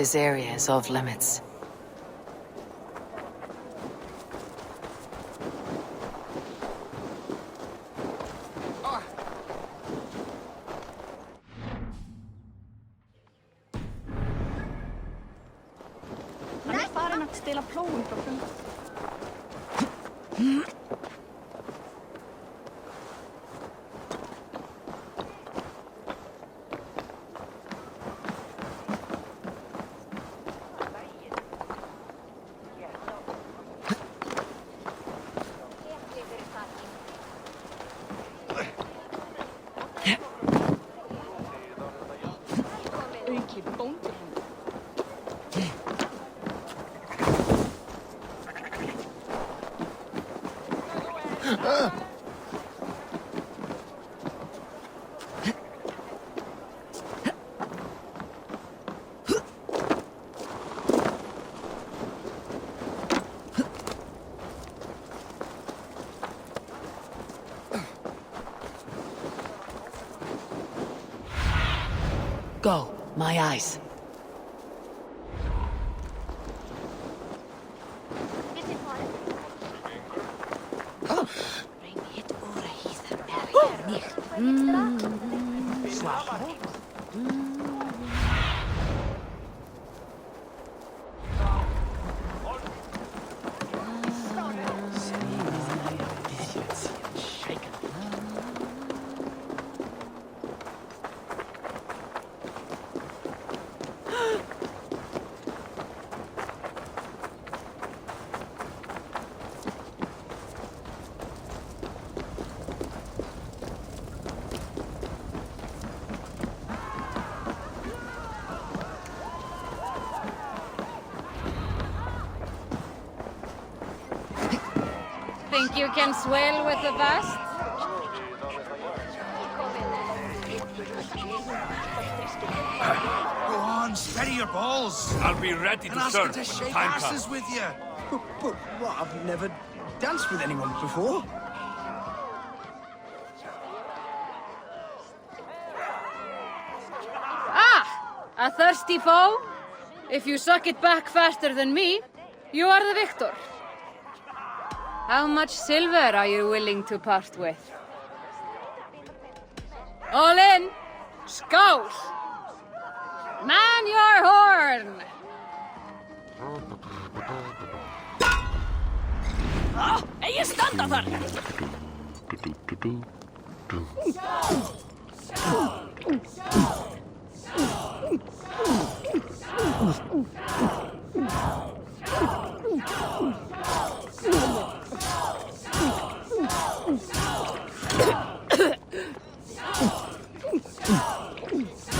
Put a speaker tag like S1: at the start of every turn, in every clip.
S1: This area is off limits.
S2: Han är farin att ställa plån på den.
S1: Go, my eyes.
S3: Think you can swell with the best?
S4: Go on, steady your balls.
S5: I'll be ready
S4: And
S5: to
S4: ask
S5: serve
S4: her to
S5: when
S4: shake
S5: time
S4: asses
S5: comes.
S4: with you. But what? I've never danced with anyone before.
S3: Ah! A thirsty foe? If you suck it back faster than me, you are the victor. How much silver are you willing to part with? All in! Skål! Man your horn!
S2: Ei standa þar!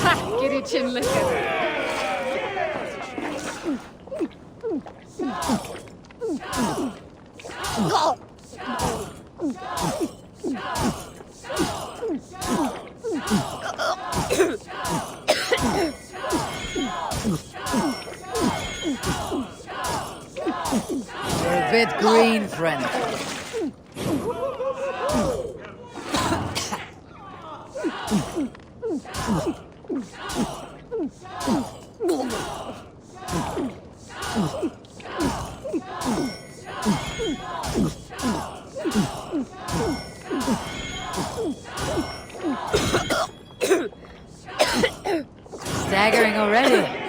S3: Ha! Get your chin lifted.
S1: You're a bit green, friend. Staggering already.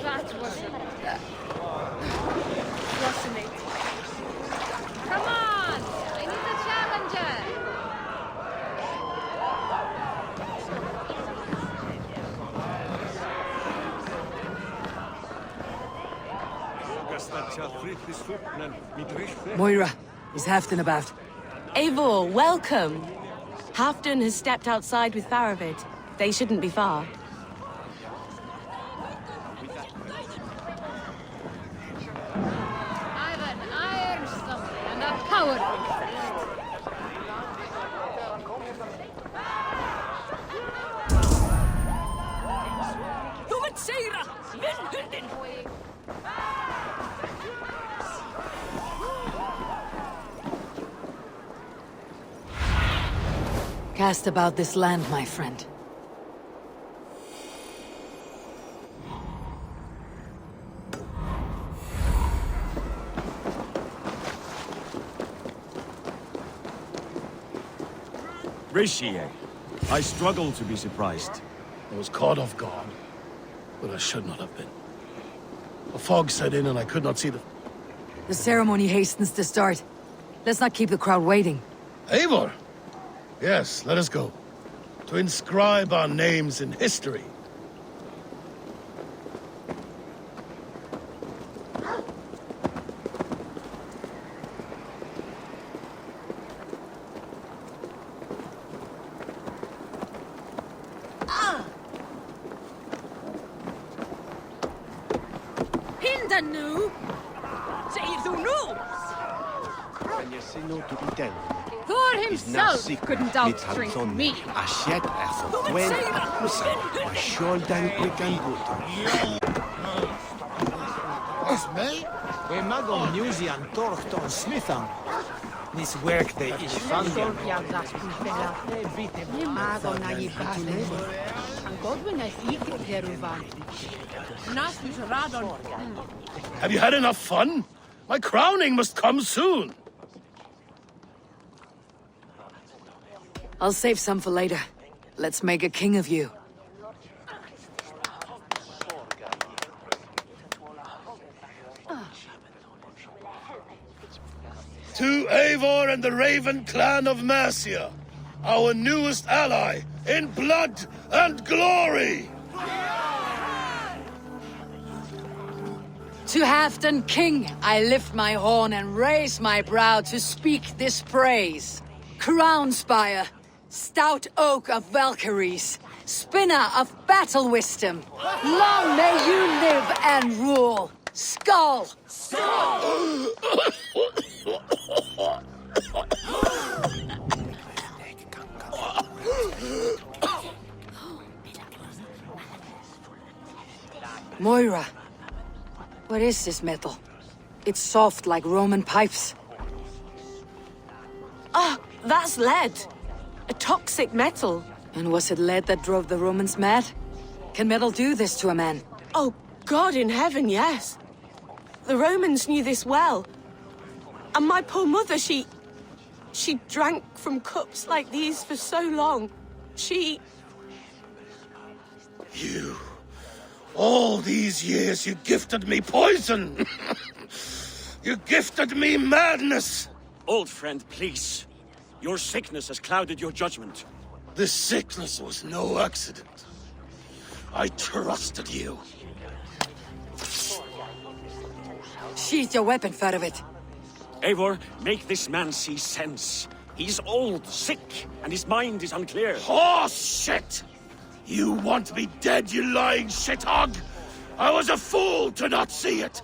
S3: That was fascinating. Come on! I need a challenger!
S1: Moira, is Halfton about?
S6: Eivor, welcome. Halfdan has stepped outside with Faravid. They shouldn't be far.
S3: I've an iron something. power.
S1: Cast about this land, my friend.
S5: Rishier, I struggle to be surprised.
S7: I was caught off guard, but I should not have been. A fog set in and I could not see the...
S1: The ceremony hastens to start. Let's not keep the crowd waiting.
S7: Eivor! Yes, let us go. To inscribe our names in history.
S3: Hindanu! Säger du nu? Thor himself couldn't outstrength me.
S4: We magom musean torchton smithan. Nis werk de ich fangen.
S7: Have you had enough fun? My crowning must come soon.
S1: I'll save some for later. Let's make a king of you.
S7: To Eivor and the Raven clan of Mercia, our newest ally in blood and glory!
S1: To Halfdan King, I lift my horn and raise my brow to speak this praise. Crown spire, stout oak of Valkyries, spinner of battle wisdom. Long may you live and rule. Skull! Moira, what is this metal? It's soft like Roman pipes.
S6: Ah, that's lead. A toxic metal.
S1: And was it lead that drove the Romans mad? Can metal do this to a man?
S6: Oh, God in heaven, yes. The Romans knew this well. And my poor mother, she drank from cups like these for so long. She...
S7: You... All these years you gifted me poison! You gifted me madness!
S5: Old friend, please. Your sickness has clouded your judgment.
S7: This sickness was no accident. I trusted you.
S1: Sheath your weapon, Farovit.
S5: Eivor, make this man see sense. He's old, sick, and his mind is unclear.
S7: Horse shit! You want me dead, you lying shithog? I was a fool to not see it!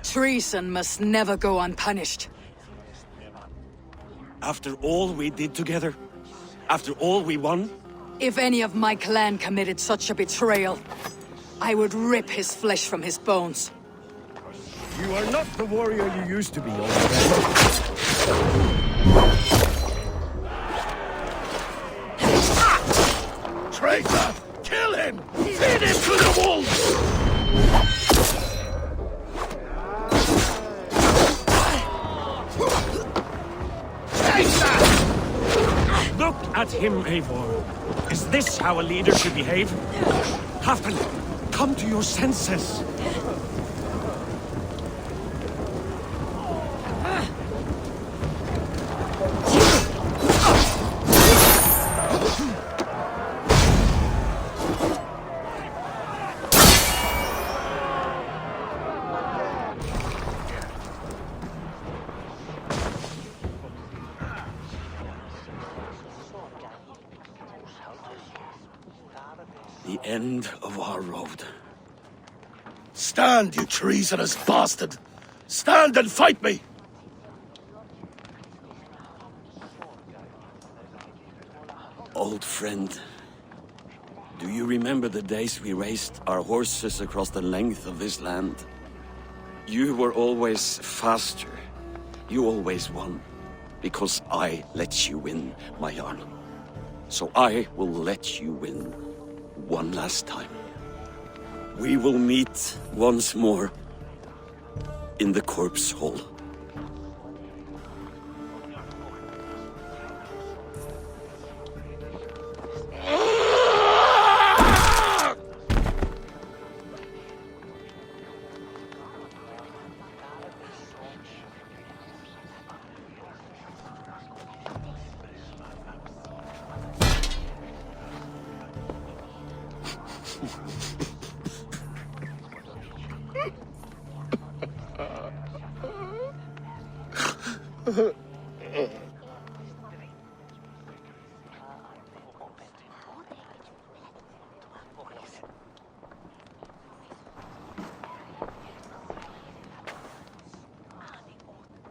S1: Treason must never go unpunished.
S5: After all we did together? After all we won?
S1: If any of my clan committed such a betrayal, I would rip his flesh from his bones.
S5: You are not the warrior you used to be, old friend.
S7: Traitor! Kill him! Feed him to the wolves!
S5: Look at him, Eivor. Is this how a leader should behave? Halfdan, come to your senses. The end of our road.
S7: Stand, you treasonous bastard! Stand and fight me!
S8: Old friend, do you remember the days we raced our horses across the length of this land? You were always faster. You always won. Because I let you win, my Jarl. So I will let you win one last time. We will meet once more in the corpse hall.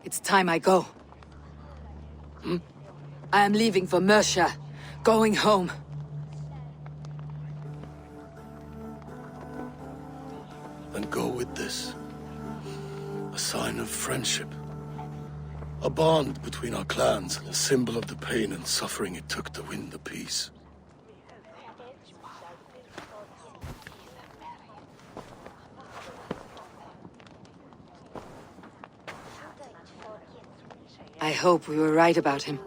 S1: It's time I go. I am leaving for Mercia, going home.
S7: Then go with this. A sign of friendship. A bond between our clans, a symbol of the pain and suffering it took to win the peace.
S1: I hope we were right about him.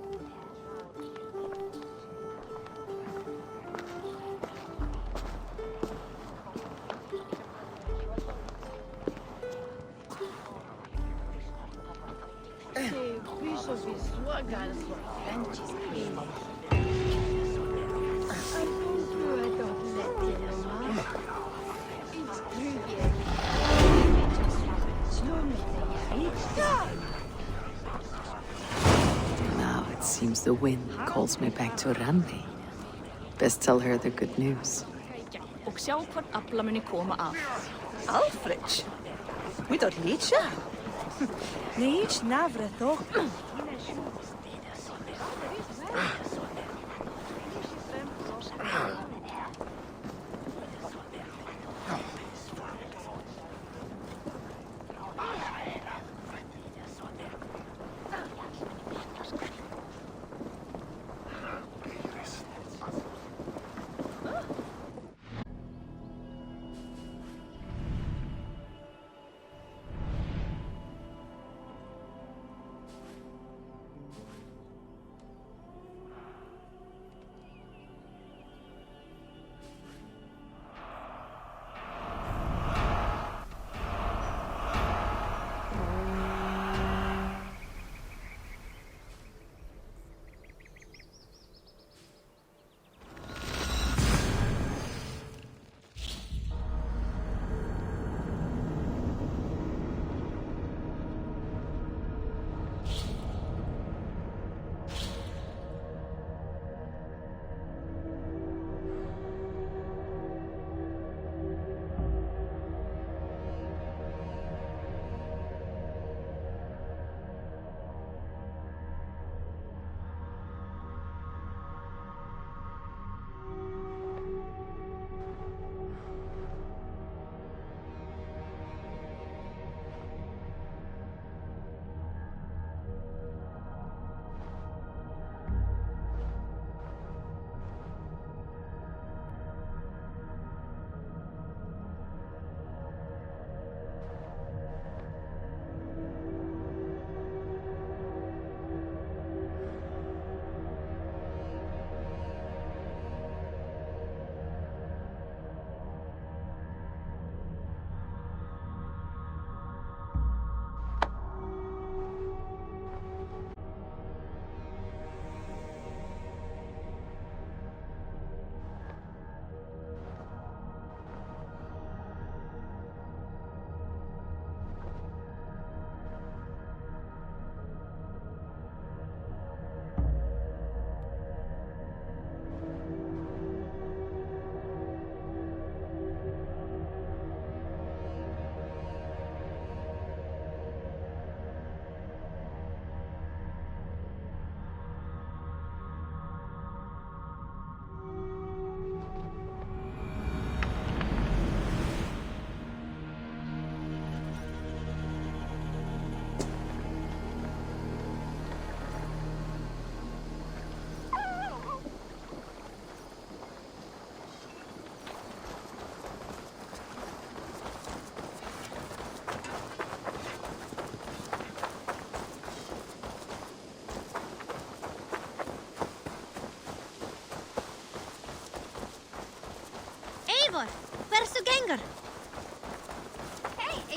S1: Now it seems the wind calls me back to Randi. Best tell her the good news.
S2: Och sjá hvort afla muni koma af. Alfred? We don't need you. Nís navre þó.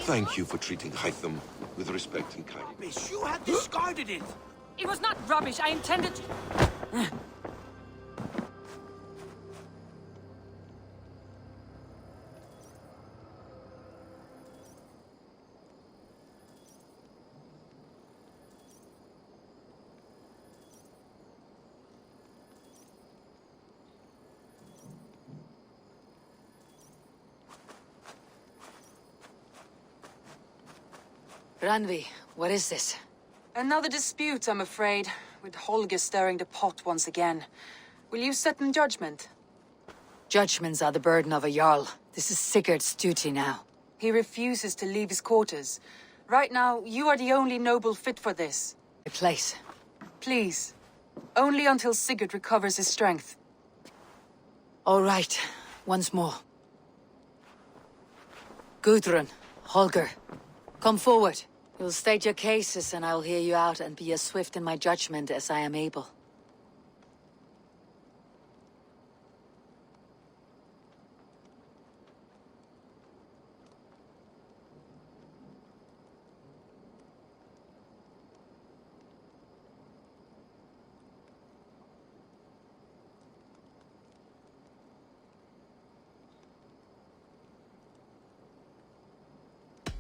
S9: Thank you for treating Hytham with respect and kindness.
S5: You have discarded it!
S2: It was not rubbish. I intended...
S1: Ranvi, what is this?
S10: Another dispute, I'm afraid, with Holger stirring the pot once again. Will you set in judgment?
S1: Judgments are the burden of a Jarl. This is Sigurd's duty now.
S10: He refuses to leave his quarters. Right now, you are the only noble fit for this.
S1: A place.
S10: Please. Only until Sigurd recovers his strength.
S1: All right. Once more. Gudrun, Holger, come forward. You'll state your cases and I'll hear you out and be as swift in my judgment as I am able.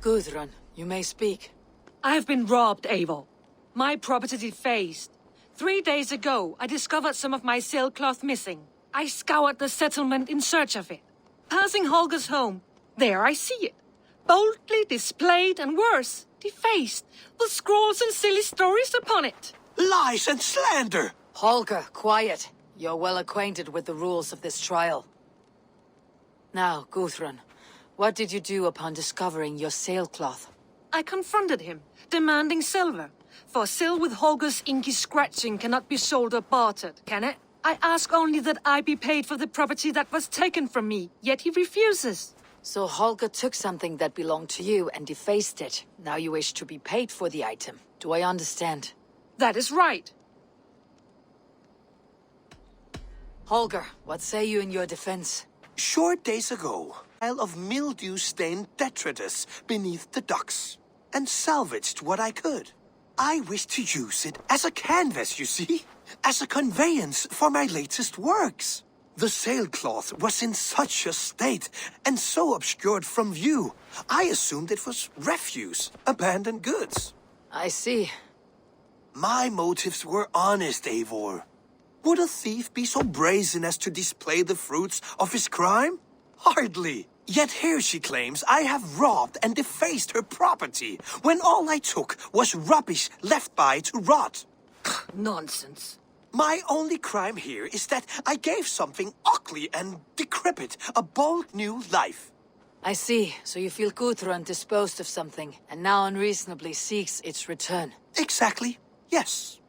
S1: Gudrun, you may speak.
S2: I have been robbed, Eivor. My property defaced. 3 days ago, I discovered some of my sailcloth missing. I scoured the settlement in search of it. Passing Holger's home, there I see it. Boldly displayed and worse, defaced, with scrolls and silly stories upon it.
S5: Lies and slander!
S1: Holger, quiet. You're well acquainted with the rules of this trial. Now, Gudrun, what did you do upon discovering your sailcloth?
S2: I confronted him, demanding silver. For sil with Holger's inky scratching cannot be sold or bartered, can it? I ask only that I be paid for the property that was taken from me, yet he refuses.
S1: So Holger took something that belonged to you and defaced it. Now you wish to be paid for the item. Do I understand?
S2: That is right.
S1: Holger, what say you in your defense?
S11: Short days ago, a pile of mildew-stained detritus beneath the docks, and salvaged what I could. I wish to use it as a canvas, you see? As a conveyance for my latest works. The sailcloth was in such a state, and so obscured from view, I assumed it was refuse, abandoned goods.
S1: I see.
S11: My motives were honest, Eivor. Would a thief be so brazen as to display the fruits of his crime? Hardly. Yet here she claims I have robbed and defaced her property, when all I took was rubbish left by to rot.
S2: Nonsense.
S11: My only crime here is that I gave something ugly and decrepit a bold new life.
S1: I see. So you feel Gudrun disposed of something, and now unreasonably seeks its return.
S11: Exactly. Yes.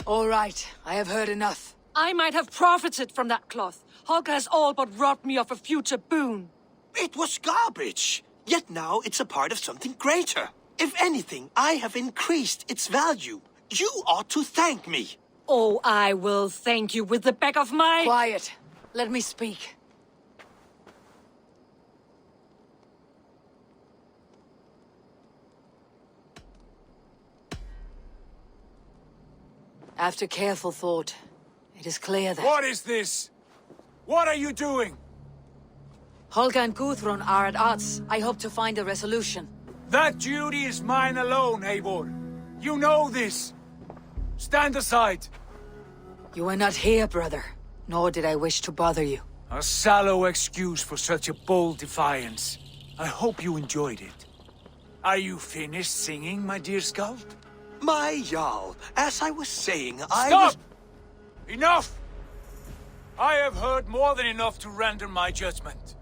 S1: All right. I have heard enough.
S2: I might have profited from that cloth. Holger has all but robbed me of a future boon.
S11: It was garbage. Yet now it's a part of something greater. If anything, I have increased its value. You ought to thank me.
S2: Oh, I will thank you with the back of my...
S1: Quiet. Let me speak. After careful thought, it is clear that...
S5: What is this? What are you doing?
S1: Holger and Gudrun are at odds. I hope to find a resolution.
S5: That duty is mine alone, Eivor. You know this. Stand aside.
S1: You were not here, brother. Nor did I wish to bother you.
S5: A sallow excuse for such a bold defiance. I hope you enjoyed it. Are you finished singing, my dear Skald?
S11: My Jarl, as I was saying,
S5: Stop! Enough! I have heard more than enough to render my judgment.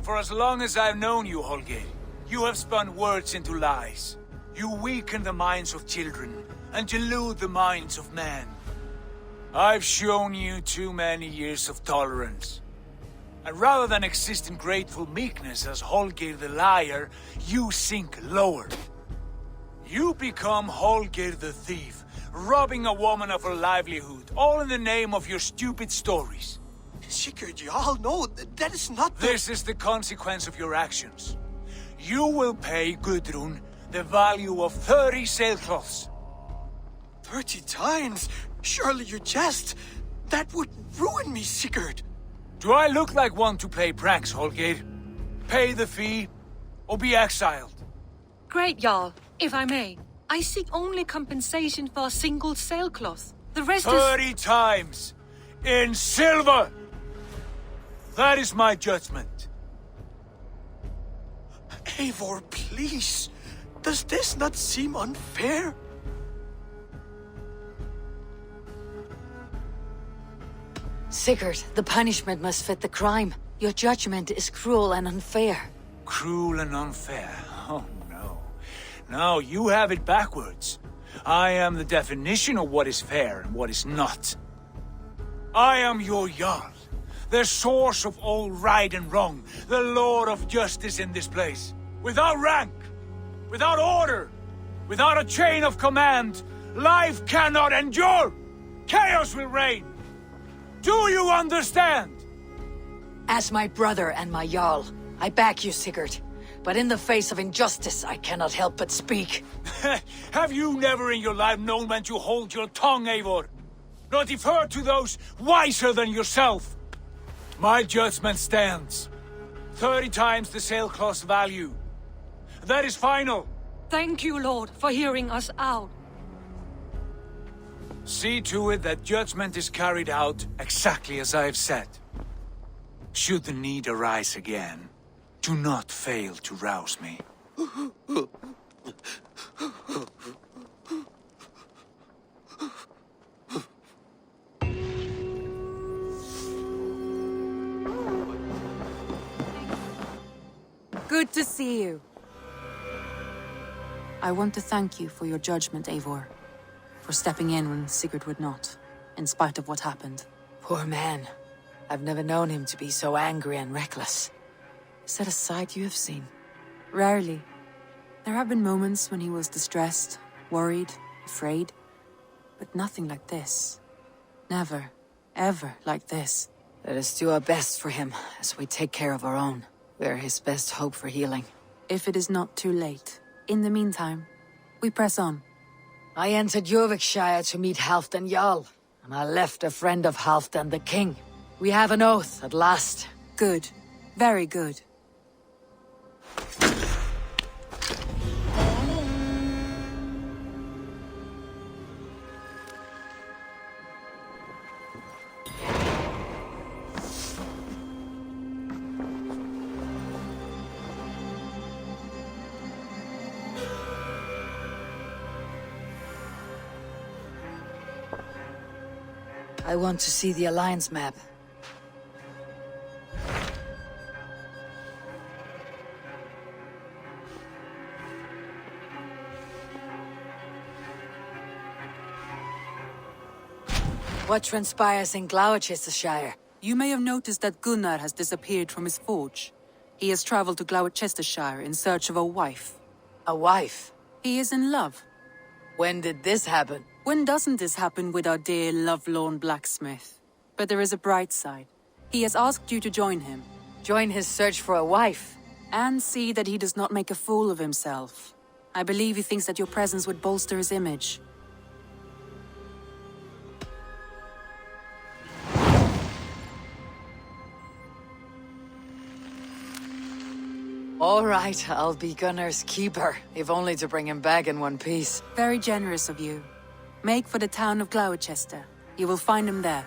S5: For as long as I've known you, Holger, you have spun words into lies. You weaken the minds of children and delude the minds of men. I've shown you too many years of tolerance. And rather than exist in grateful meekness as Holger the liar, you sink lower. You become Holger the thief, robbing a woman of her livelihood, all in the name of your stupid stories.
S11: Sigurd, you all know that is not the...
S5: This is the consequence of your actions. You will pay Gudrun the value of 30 sailcloths.
S11: 30 times? Surely you jest. That would ruin me, Sigurd.
S5: Do I look like one to play pranks, Holgeir? Pay the fee, or be exiled.
S2: Great, Jarl. If I may, I seek only compensation for a single sailcloth. The rest is...
S5: 30 times! In silver! That is my judgment.
S11: Eivor, please. Does this not seem unfair?
S1: Sigurd, the punishment must fit the crime. Your judgment is cruel and unfair.
S5: Cruel and unfair? Oh no. No, you have it backwards. I am the definition of what is fair and what is not. I am your Jarl, the source of all right and wrong, the lord of justice in this place. Without rank, without order, without a chain of command, life cannot endure. Chaos will reign. Do you understand?
S1: As my brother and my Jarl, I back you, Sigurd. But in the face of injustice, I cannot help but speak.
S5: Have you never in your life known when to hold your tongue, Eivor? Nor defer to those wiser than yourself? My judgment stands. 30 times the sailcloth's value. That is final.
S2: Thank you, Lord, for hearing us out.
S5: See to it that judgment is carried out exactly as I have said. Should the need arise again, do not fail to rouse me.
S10: Good to see you. I want to thank you for your judgment, Eivor. For stepping in when Sigurd would not, in spite of what happened.
S1: Poor man. I've never known him to be so angry and reckless.
S10: Is that a side you have seen? Rarely. There have been moments when he was distressed, worried, afraid. But nothing like this. Never, ever like this.
S1: Let us do our best for him, as we take care of our own. We are his best hope for healing.
S10: If it is not too late. In the meantime, we press on.
S1: I entered Jorvikshire to meet Halfdan Jarl, and I left a friend of Halfdan the King. We have an oath at last.
S10: Good. Very good.
S1: I want to see the Alliance map. What transpires in Gloucestershire?
S10: You may have noticed that Gunnar has disappeared from his forge. He has traveled to Gloucestershire in search of a wife.
S1: A wife?
S10: He is in love.
S1: When did this happen?
S10: When doesn't this happen with our dear lovelorn blacksmith? But there is a bright side. He has asked you to join him.
S1: Join his search for a wife?
S10: And see that he does not make a fool of himself. I believe he thinks that your presence would bolster his image.
S1: All right, I'll be Gunnar's keeper, if only to bring him back in one piece.
S10: Very generous of you. Make for the town of Gloucester. You will find him there.